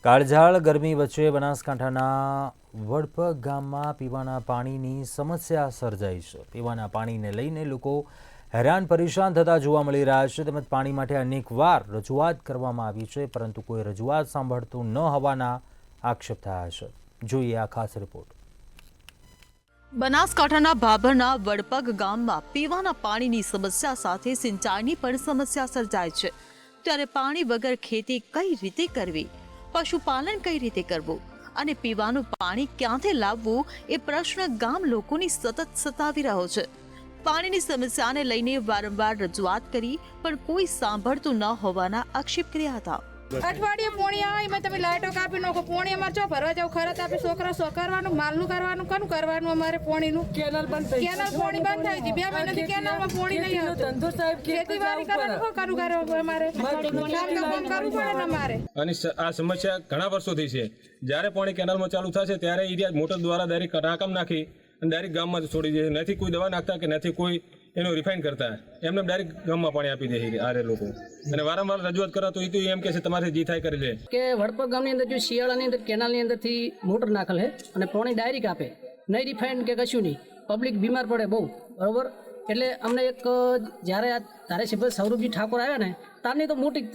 કાળઝાળ ગરમી વચ્ચે બનાસકાંઠાના વડપગ ગામમાં પીવાના પાણીની સમસ્યા સર્જાઈ છે। પીવાના પાણીને લઈને લોકો હેરાન પરેશાન થતા જોવા મળી રહ્યા છે તેમજ પાણી માટે અનેકવાર રજૂઆત કરવામાં આવી છે પરંતુ કોઈ રજૂઆત સાંભળતું ન હોવાના આક્ષેપ થયા છે। જોઈએ આ ખાસ રિપોર્ટ। બનાસકાંઠાના ભાભરના વડપગ ગામમાં પીવાના પાણીની સમસ્યા સાથે સિંચાઈની પણ સમસ્યા સર્જાય છે। ત્યારે પાણી વગર ખેતી કઈ રીતે કરવી, પશુપાલન કઈ રીતે કરવું અને પીવાનું પાણી ક્યાંથી લાવવું એ પ્રશ્ન ગામ લોકોની સતત સતાવી રહ્યો છે। પાણીની સમસ્યાને લઈને વારંવાર રજૂઆત કરી પણ કોઈ સાંભળતું ન હોવાના આક્ષેપ કર્યા હતા। અઠવાડિયે પોણી આવે એમાં તમે લાઈટો કાપી નાખો। પોણી અમારે ચો ભરવા જાવ ખરત આપે છોકરા સો કરવાનું માલનું કરવાનું કનું કરવાનું અમારે પોણીનું કેનલ બંધ થઈ કેનલ પોણી બંધ થઈ હતી 2 મહિનાથી કેનલમાં પોણી નહીં આવતું। ધંધો સાહેબ ખેતીવાડી કરવાનું કનું કરવાનું અમારે કામ કરવું પડે ને અમારે। અને આ સમસ્યા ઘણા વર્ષોથી છે। જ્યારે પાણી કેનલમાં ચાલુ થશે ત્યારે એરિયા મોટર દ્વારા ડાયરેક્ટ ટાંકામ નાખી અને ડાયરેક્ટ ગામમાં છોડી દે। નથી કોઈ દવા નાખતા કે નથી કોઈ એનું રિફાઇન કરતા, એમને ડાયરેક્ટ ગામમાં પાણી આપી દે આરે લોકો। અને વારંવાર રજૂઆત કરો તો એ તો એમ કે છે તમારે જે થાય કરી લે કે વડપગ ગામની અંદર જો શિયાળાની અંદર કેનાલની અંદરથી મોટર નાખેલ છે અને પાણી ડાયરેક્ટ આપે, નહીં રિફાઇન કે કશું નહીં। પબ્લિક બીમાર પડે બહુ, બરાબર। એટલે અમને એક જ્યારે આ ધારાસભ્ય સૌરભજી ઠાકોર આવ્યા ને તારની તો મોટી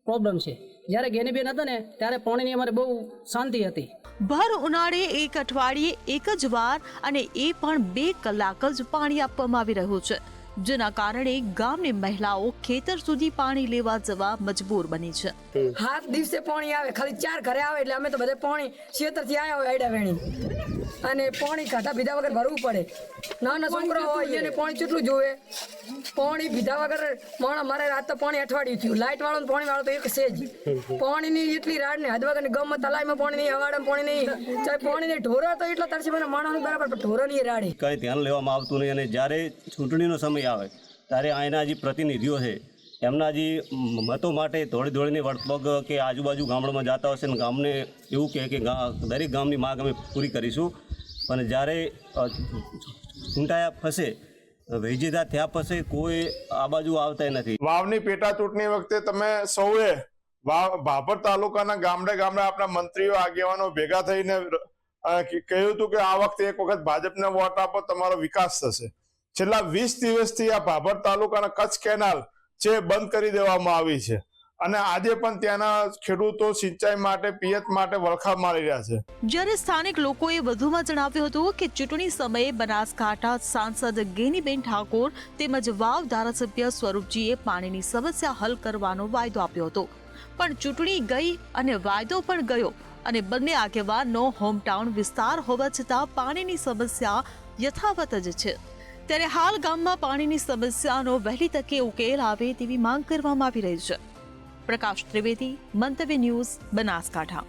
પ્રોબ્લેમ છે। જ્યારે ગેનીબેન હતા ને ત્યારે પાણીની અમારે બહુ શાંતિ હતી। ભર ઉનાળે એક અઠવાડિયે એક જ વાર અને એ પણ 2 કલાક જ પાણી આપવામાં આવી રહ્યું છે, જેના કારણે ગામની મહિલાઓ ખેતર સુધી પાણી લેવા જવા મજબૂર બની છે। 7 દિવસે પાણી આવે, ખાલી 4 ઘરે આવે એટલે અમે તો બધે પાણી ખેતરથી આવ્યા હોય આડા વેણી અને પાણી ખાધા પીધા વગર ભરવું પડે। નાના છોકરા હોય એને પાણી કેટલું જોવે, પાણી પીધા વગર મારે રાત તો પાણી અઠવાડિયું થયું। લાઇટ વાળો પાણી વાળો તો એક છે જ પાણીની એટલી રાડ ને હદ વગર ગમે તલાઈમાં પાણી નહીં, હવાડામાં પાણી નહીં, ચાહે પાણી નહીં। ઢોરા તો એટલા તરસે મને માણસની બરાબર પણ ઢોરાની રાડે કંઈ ધ્યાન લેવામાં આવતું નહીં। અને જ્યારે ચૂંટણીનો સમય આવે ત્યારે અહીંના જે પ્રતિનિધિઓ છે એમના જે મતો માટે દોડીને વડપગ કે આજુબાજુ ગામડામાં જતા હશે ને ગામને એવું કહે કે દરેક ગામની માંગ અમે પૂરી કરીશું, પણ જ્યારે ચૂંટાયા ફસે વિજેતા થયા પછી કોઈ આ બાજુ આવતા નથી। વાવની પેટા ચૂંટણી વખતે તમે સૌએ ભાભર તાલુકાના ગામડે ગામડે આપણા મંત્રીઓ આગેવાનો ભેગા થઈને કહ્યું હતું કે આ વખતે એક વખત ભાજપને વોટ આપો, તમારો વિકાસ થશે। છેલ્લા 20 દિવસથી આ ભાભર તાલુકાના કચ્છ કેનાલ છે બંધ કરી દેવામાં આવી છે અને આજે પણ ત્યાંના ખેડૂતો સિંચાઈ માટે પિયત માટે વળખા મારી રહ્યા છે। જ્યારે સ્થાનિક લોકોએ વધુમાં જણાવ્યું હતું કે ચૂંટણી સમયે બનાસકાંઠા સાંસદ ગેનીબેન ઠાકોર તેમજ વાવ ધારાસભ્ય સ્વરૂપજીએ પાણીની સમસ્યા હલ કરવાનો વાયદો આપ્યો હતો, પણ ચૂંટણી ગઈ અને વાયદો પણ ગયો અને બંને આગેવાનનો હોમટાઉન વિસ્તાર હોવા છતાં પાણીની સમસ્યા યથાવત જ છે। ત્યારે હાલ ગામમાં પાણીની સમસ્યાનો વહેલી તકે ઉકેલ આવે તેવી માંગ કરવામાં આવી રહી છે। પ્રકાશ ત્રિવેદી, મંતવ્ય ન્યૂઝ, બનાસકાંઠા।